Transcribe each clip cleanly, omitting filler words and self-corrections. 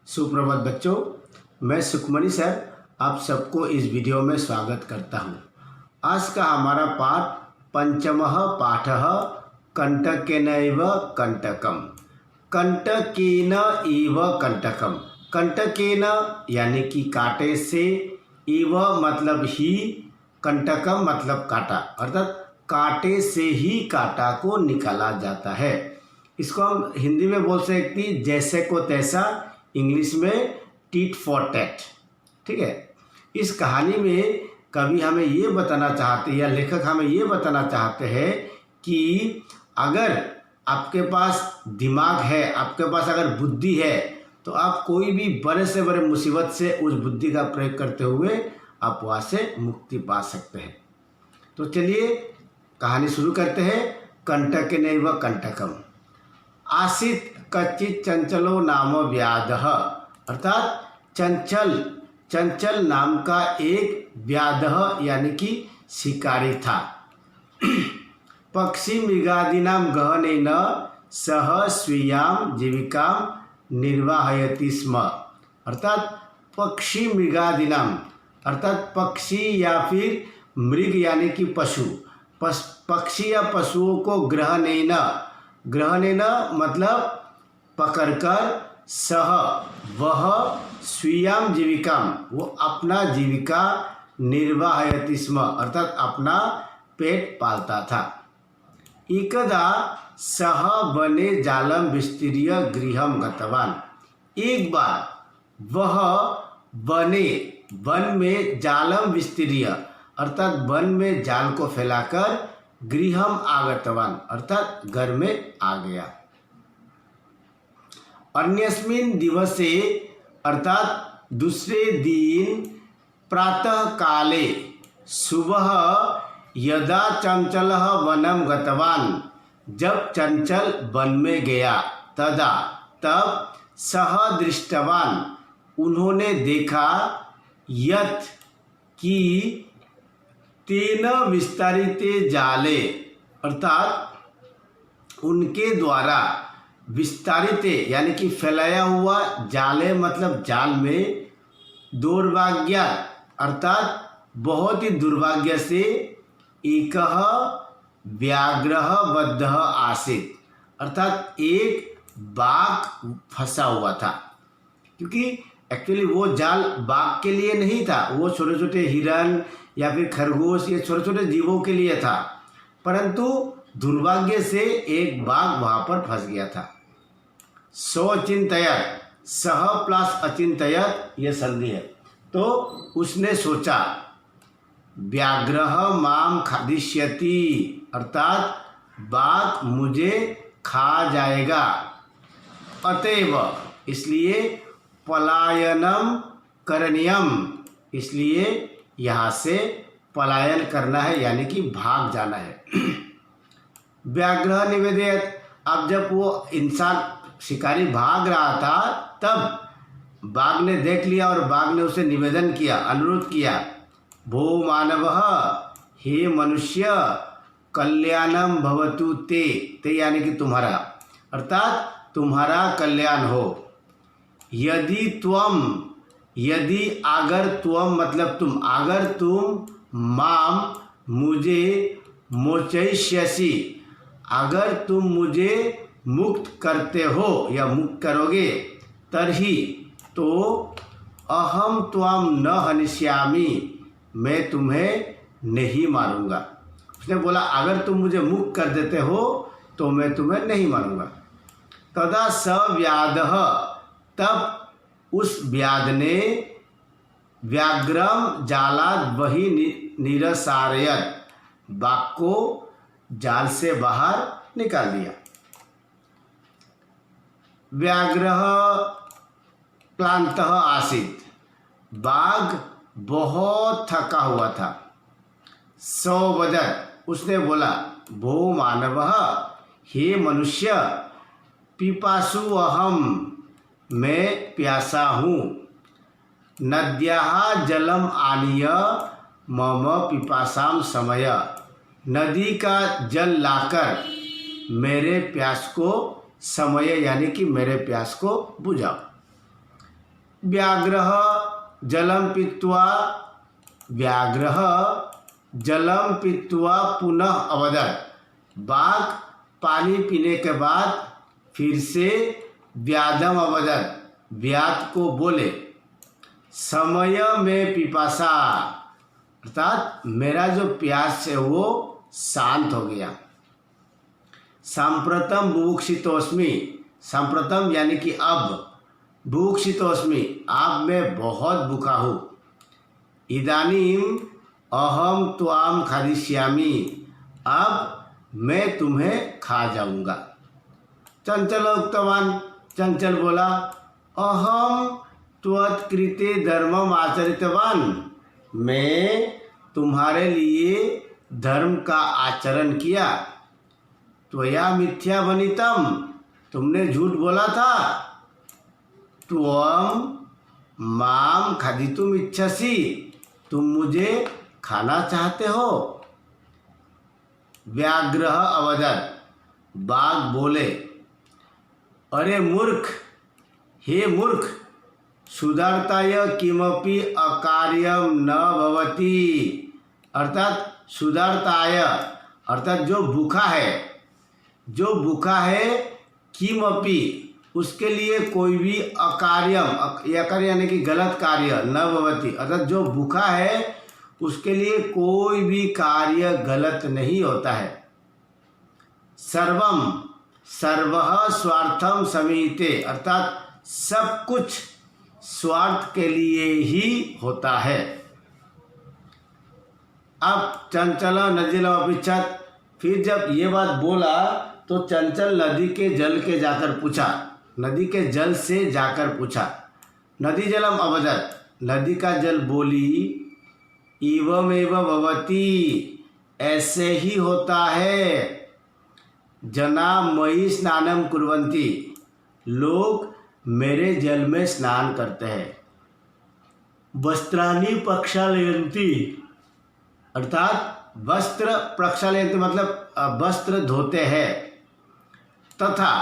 सुप्रभात बच्चों, मैं सुखमणि सर आप सबको इस वीडियो में स्वागत करता हूं। आज का हमारा पाठ पंचमः पाठः कंटकेन इव कंटकम। कंटकेन इव कंटकम, कंटकेन यानी कि कांटे से, इव मतलब ही, कंटकम मतलब कांटा, अर्थात कांटे से ही कांटा को निकाला जाता है। इसको हम हिंदी में बोल सकते हैं जैसे को तैसा, इंग्लिश में टिट फॉर टैट। ठीक है। इस कहानी में कवि हमें ये बताना चाहते हैं या लेखक हमें ये बताना चाहते हैं कि अगर आपके पास दिमाग है, आपके पास अगर बुद्धि है, तो आप कोई भी बड़े से बड़े मुसीबत से उस बुद्धि का प्रयोग करते हुए आप वहाँ से मुक्ति पा सकते हैं। तो चलिए कहानी शुरू करते हैं। कंटकेनैव कंटकम। आसीत कच्चित चंचलो नाम व्याधः, अर्थात चंचल नाम का एक व्याधः यानी कि शिकारी था। पक्षी मृगादीनां गहनेन सह स्वीयां जीविकां निर्वाहयति स्म, अर्थात पक्षी मृगादीनां, अर्थात पक्षी या फिर मृग यानी कि पशु, पक्षी या पशुओं को ग्रहणेन मतलब पकड़कर, सह वह, स्वीयां जीविकां वो अपना जीविका, निर्वाहयति स्म अर्थात अपना पेट पालता था। एकदा सह वने जालम विस्तीर्य गृहं गतवान, एक बार वह वन में जालम विस्तीर्य अर्थात वन में जाल को फैलाकर गृहम आगतवान अर्थात घर में आ गया। अन्यस्मिन् दिवसे अर्थात दूसरे दिन प्रातः काले सुबह यदा चंचलः वनम गतवान, जब चंचल वन में गया, तब सह दृष्टवान उन्होंने देखा, यत् कि तेन विस्तारिते जाले अर्थात उनके द्वारा, विस्तारित यानी कि फैलाया हुआ, जाले मतलब जाल में, दुर्भाग्य अर्थात बहुत ही दुर्भाग्य से, एकः व्याघ्रः बद्धः आसीत् अर्थात एक बाघ फंसा हुआ था। क्योंकि एक्चुअली वो जाल बाघ के लिए नहीं था, वो छोटे छोटे हिरन या फिर खरगोश, ये छोटे छोटे जीवों के लिए था, परंतु दुर्भाग्य से एक बाघ वहां पर फंस गया था। सोचिंतयत, सह प्लस अचिंतयत ये संधि है, तो उसने सोचा, व्याघ्रः माम खादिष्यति अर्थात बाघ मुझे खा जाएगा, अतएव इसलिए पलायनम करणीयम, इसलिए यहाँ से पलायन करना है यानी कि भाग जाना है। व्याघ्र निवेदयत, अब जब वो इंसान शिकारी भाग रहा था तब बाघ ने देख लिया और बाघ ने उसे निवेदन किया, अनुरोध किया, भो मानवः, हे मनुष्य, कल्याणम भवतु ते यानी कि तुम्हारा, अर्थात तुम्हारा कल्याण हो। यदि अगर त्वम मतलब तुम, अगर तुम माम मुझे मोचयिष्यसि, अगर तुम मुझे मुक्त करते हो या मुक्त करोगे, तर्हि तो अहम त्वम न हनिष्यामि, मैं तुम्हें नहीं मारूंगा। उसने बोला अगर तुम मुझे मुक्त कर देते हो तो मैं तुम्हें नहीं मारूंगा। तदा स व्याधः, तब उस व्याध ने व्याघ्रम जालाद वही निरसारयत, बाघ को जाल से बाहर निकाल दिया। व्याघ्रः क्लांतः आसीत्, बाघ बहुत थका हुआ था। सौवदत्, उसने बोला, भो मानवः, हे मनुष्य, पिपासु अहम, मैं प्यासा हूँ, नद्याः जलम आनीय मम पिपासाम समय, नदी का जल लाकर मेरे प्यास को समय यानी कि मेरे प्यास को बुझाओ। व्याघ्रः जलं पीत्वा व्याघ्रः जलं पीत्वा पुनः अवदत्। बाघ पानी पीने के बाद फिर से व्याधम अवदत्, व्याध को बोले, समय में पिपासा, अर्थात मेरा जो प्यास है वो शांत हो गया। सांप्रतम बुभुक्षितोस्मि, सांप्रतम यानी कि अब, बुभुक्षितोस्मि अब मैं बहुत भूखा हूँ। इदानीम अहम त्वाम खादिष्यामि, अब मैं तुम्हें खा जाऊंगा। चंचल उक्तवान, चंचल बोला, अहम त्वत्कृते धर्मम आचरितवान, मैं तुम्हारे लिए धर्म का आचरण किया। त्वया मिथ्या वनितम, तुमने झूठ बोला था। त्वम माम खादितुम इच्छसि, तुम मुझे खाना चाहते हो। व्याघ्र अवदत्, बाघ बोले, अरे मूर्ख, हे मूर्ख, सुधार्ताय किमपि अकार्यम न भवति, अर्थात सुधार्ताय अर्थात जो भूखा है, किमपि उसके लिए कोई भी अकार्यम, अकार्य यानी कि गलत कार्य, न भवति अर्थात जो भूखा है उसके लिए कोई भी कार्य गलत नहीं होता है। सर्वम सर्वः स्वार्थम समीते, अर्थात सब कुछ स्वार्थ के लिए ही होता है। अब चंचल नदील अपिच्छत, फिर जब ये बात बोला तो चंचल नदी के जल के जाकर पूछा, नदी के जल से जाकर पूछा। नदी जलम अवदत्, नदी का जल बोली, एवमेव भवति, ऐसे ही होता है। जना मयि स्नानम कुर्वन्ति, लोग मेरे जल में स्नान करते हैं। वस्त्राणि प्रक्षालयन्ति, अर्थात वस्त्र प्रक्षालयन्ति मतलब वस्त्र धोते हैं। तथा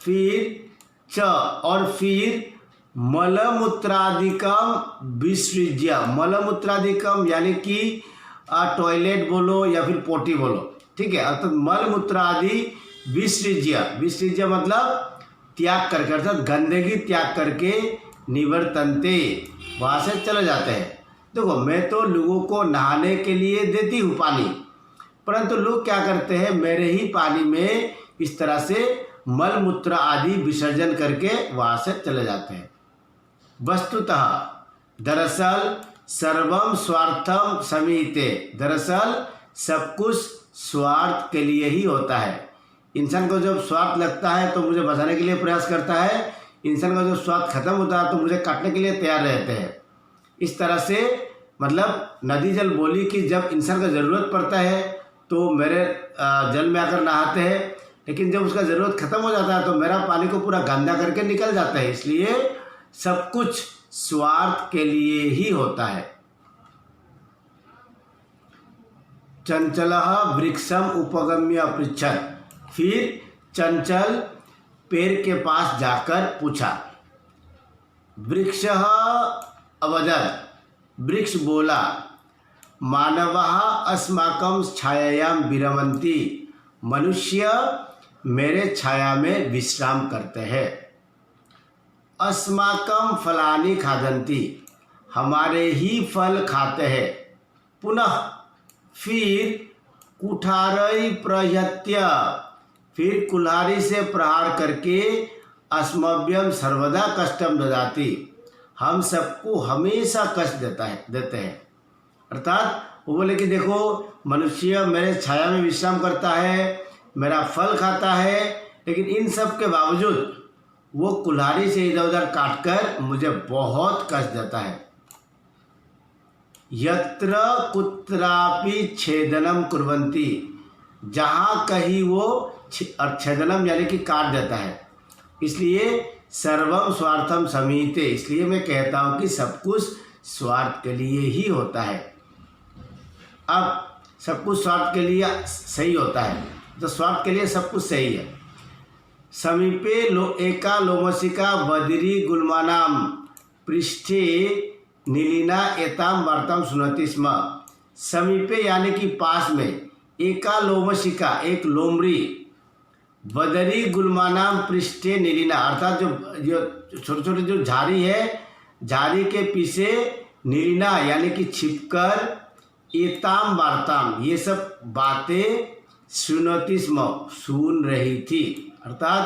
फिर च और फिर मलमूत्रादिकम विसृज्य, मलमूत्रादिकम यानी कि टॉयलेट बोलो या फिर पोटी बोलो, ठीक है, अर्थात मलमूत्रादि विसृज्य, विसृज्य मतलब त्याग करके, अर्थात गंदगी त्याग करके, निवर्तन्ते वहाँ से चले जाते हैं। देखो मैं तो लोगों को नहाने के लिए देती हूँ पानी, परंतु लोग क्या करते हैं, मेरे ही पानी में इस तरह से मल मूत्र आदि विसर्जन करके वहाँ से चले जाते हैं। वस्तुतः दरअसल सर्वम स्वार्थम समीते, दरअसल सब कुछ स्वार्थ के लिए ही होता है। इंसान को जब स्वार्थ लगता है तो मुझे बचाने के लिए प्रयास करता है, इंसान का जब स्वार्थ खत्म होता है तो मुझे काटने के लिए तैयार रहते हैं। इस तरह से मतलब नदी जल बोली कि जब इंसान का ज़रूरत पड़ता है तो मेरे जल में आकर नहाते हैं, लेकिन जब उसका ज़रूरत खत्म हो जाता है तो मेरा पानी को पूरा गंदा करके निकल जाता है। इसलिए सब कुछ स्वार्थ के लिए ही होता है। चंचलः वृक्षम उपगम्य पृच्छत्, फिर चंचल पेड़ के पास जाकर पूछा। वृक्षः अवदत्, वृक्ष बोला, मानवः अस्माकं छायायां विरमन्ति, मनुष्य मेरे छाया में विश्राम करते हैं। अस्माकं फलानि खादन्ति, हमारे ही फल खाते हैं। पुनः फिर कुठारै प्रयत्य, फिर कुल्हाड़ी से प्रहार करके अस्मभ्यम सर्वदा कष्टम ददाति, हम सबको हमेशा कष्ट देते हैं। अर्थात वो बोले कि देखो मनुष्य मेरे छाया में विश्राम करता है, मेरा फल खाता है, लेकिन इन सब के बावजूद वो कुल्हाड़ी से इधर उधर काटकर मुझे बहुत कष्ट देता है। यत्र कुत्रापि छेदनम कुर्वन्ति, जहाँ कहीं वो छेदनम यानी कि काट देता है। इसलिए सर्वम स्वार्थम समीते, इसलिए मैं कहता हूँ कि सब कुछ स्वार्थ के लिए ही होता है। अब सब कुछ स्वार्थ के लिए सही होता है तो स्वार्थ के लिए सब कुछ सही है। समीपे एका लोमसिका बदिरी गुलमानाम पृष्ठे नीलिना एताम वार्ताम सुनति स्म। समीपे यानी कि पास में, एका लोमशिका एक लोमड़ी, बदरी गुलमानाम पृष्ठे नीलिना अर्थात जो छोटे छोटे जो झाड़ी है, झाड़ी के पीछे नीलिना यानी कि छिपकर एताम वार्ताम ये सब बातें सुनती स्म सुन रही थी। अर्थात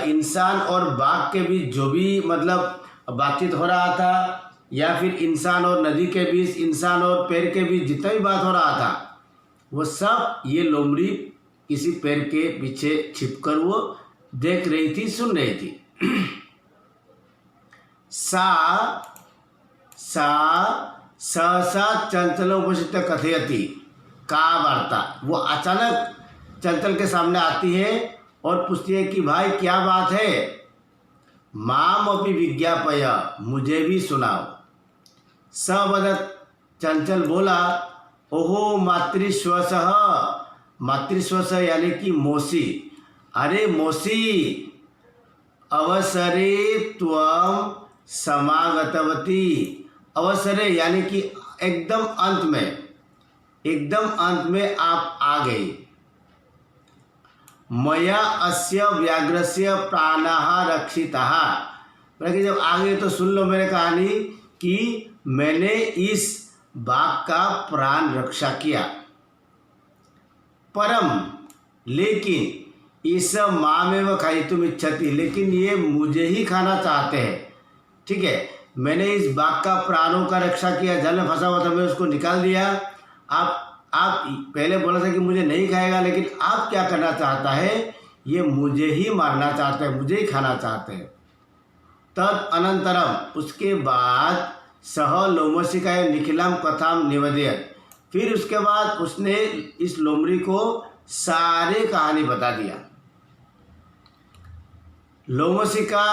इंसान और बाघ के बीच जो भी मतलब बातचीत हो रहा था, या फिर इंसान और नदी के बीच, इंसान और पेड़ के बीच जितना भी बात हो रहा था, वो सब ये लोमड़ी किसी पेड़ के पीछे छिपकर वो देख रही थी, सुन रही थी। सहसा चंचल उपस्थित कथयति का वार्ता। वो अचानक चंचल के सामने आती है और पूछती है कि भाई क्या बात है। माम अपि विज्ञापय, मुझे भी सुनाओ। सवदत, चंचल बोला, ओहो मातृस्वसः, मातृस्वसः यानी कि मौसी। अरे मौसी, अवसरे त्वं समागतवती। अवसरे यानी कि एकदम अंत में, एकदम अंत में आप आ गई। मया अस्य व्याघ्रस्य प्राणः रक्षितः, कि जब आ गए तो सुन लो मेरे कहानी कि मैंने इस बाघ का प्राण रक्षा किया। परम, लेकिन इस मामेव खायितुम इच्छति, लेकिन ये मुझे ही खाना चाहते हैं। ठीक है, मैंने इस बाघ का प्राणों का रक्षा किया, जल में फंसा हुआ था, मैं उसको निकाल दिया। आप पहले बोला था कि मुझे नहीं खाएगा, लेकिन आप क्या करना चाहता है, ये मुझे ही मारना चाहते हैं, मुझे ही खाना चाहते हैं। तद अनंतरम, उसके बाद सह लोमशिकाय निखिलाम कथाम निवेदयत, फिर उसके बाद उसने इस लोमड़ी को सारी कहानी बता दिया। लोमशिका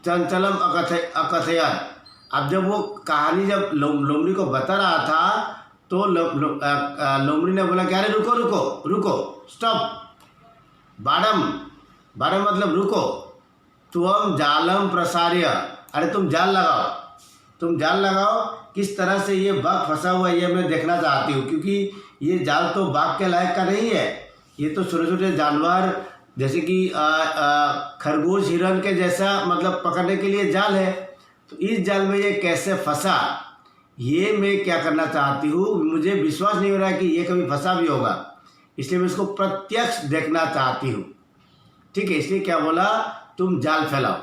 चंचलम अकथयत। अब जब वो कहानी जब लोमड़ी को बता रहा था तो लोमड़ी ने बोला कि अरे रुको रुको रुको, स्टॉप। बारम, बारम मतलब रुको। तुम जालम प्रसार्य, अरे तुम जाल लगाओ, तुम जाल लगाओ। किस तरह से ये बाघ फंसा हुआ है ये मैं देखना चाहती हूँ, क्योंकि ये जाल तो बाघ के लायक का नहीं है। ये तो छोटे छोटे जानवर जैसे कि खरगोश, हिरण के जैसा मतलब पकड़ने के लिए जाल है। तो इस जाल में ये कैसे फंसा, ये मैं क्या करना चाहती हूँ। मुझे विश्वास नहीं हो रहा कि ये कभी फंसा भी होगा, इसलिए मैं इसको प्रत्यक्ष देखना चाहती हूँ। ठीक है, इसलिए क्या बोला, तुम जाल फैलाओ।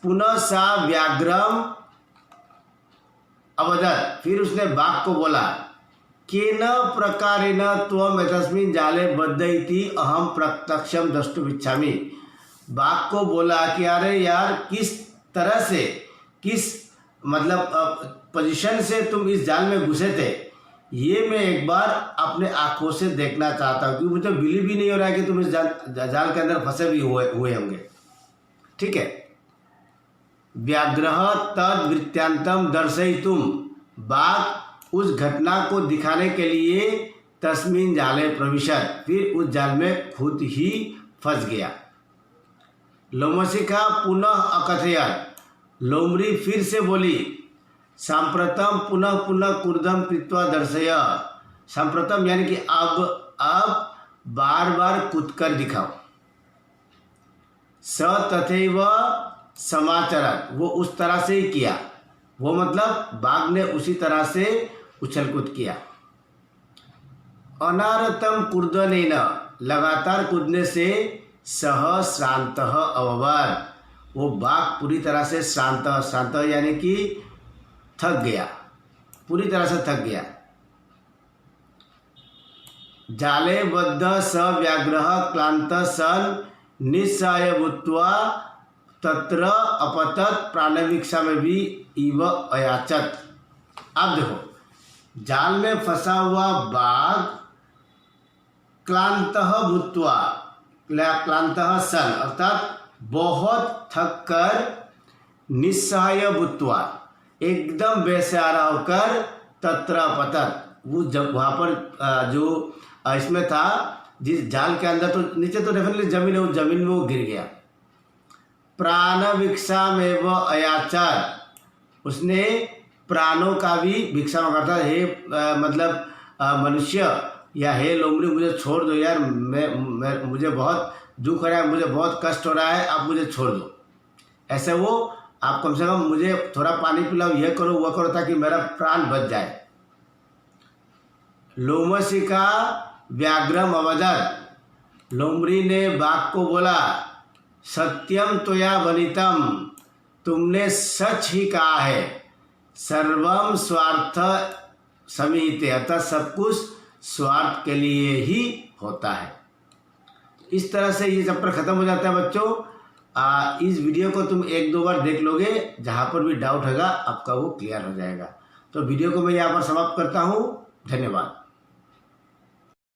पुनः सा व्याघ्रम अवदत, फिर उसने बाघ को बोला, केन प्रकारेण त्वम एतस्मिन् जाले बद्धयति अहम प्रत्यक्षम द्रष्टुमिच्छामि। बाघ को बोला कि अरे यार, किस तरह से, किस मतलब पोजीशन से तुम इस जाल में घुसे थे, ये मैं एक बार अपने आंखों से देखना चाहता हूँ, क्योंकि मुझे बिलीव भी नहीं हो रहा है कि तुम इस जाल के अंदर फंसे भी हुए होंगे। ठीक है, व्याघ्रः तद वृत्तांतम दर्शयितुम, बाघ उस घटना को दिखाने के लिए तस्मिन् जाले प्रविशत, फिर उस जाल में खुद ही फंस गया। लोमशिका पुनः अकथयत, लोमड़ी फिर से बोली, सांप्रतम पुनः पुनः कुर्दम कृत्वा दर्शय। सांप्रतम यानी कि अब बार बार कूद कर दिखाओ। स तथैव समाचरत, वो उस तरह से ही किया, वो मतलब बाघ ने उसी तरह से उछल कूद किया। अनारतम कूर्दनेन, लगातार कूदने से सह श्रांतः अभवत्, वो बाघ पूरी तरह से श्रांत यानी कि थक गया, पूरी तरह से थक गया। जाले बद्ध स व्याघ्रः क्लांत सन निस्सहाय भूत्वा तत्र अपतत प्राणभिक्षा में भी इव अयाचत। अब देखो, जाल में फंसा हुआ बाघ क्लांतः भूत्वा, क्लांतः सन अर्थात बहुत थक कर, निस्सहाय भूत्वा एकदम बेसहारा होकर, तत्र अपतत, वो जब वहाँ पर जो इसमें था, जिस जाल के अंदर, तो नीचे तो डेफिनेटली जमीन है, उस जमीन में वो गिर गया। प्राण भिक्षामेव अयाचर, उसने प्राणों का भी भिक्षा मांगा था। हे मतलब मनुष्य या हे लोमड़ी, मुझे छोड़ दो यार, मैं मुझे बहुत दुख हो रहा है, मुझे बहुत कष्ट हो रहा है, आप मुझे छोड़ दो। ऐसे वो आप कम से कम मुझे थोड़ा पानी पिलाओ, यह करो वह करो, ताकि मेरा प्राण बच जाए। लोमशिका व्याघ्रम अवदत्, लोमड़ी ने बाघ को बोला, सत्यम त्वया वनितम, तुमने सच ही कहा है। सर्वम स्वार्थ समीते, अर्थात सब कुछ स्वार्थ के लिए ही होता है। इस तरह से ये चैप्टर खत्म हो जाता है बच्चों। इस वीडियो को तुम 1-2 बार देख लोगे, जहाँ पर भी डाउट होगा आपका वो क्लियर हो जाएगा। तो वीडियो को मैं यहाँ पर समाप्त करता हूँ। धन्यवाद।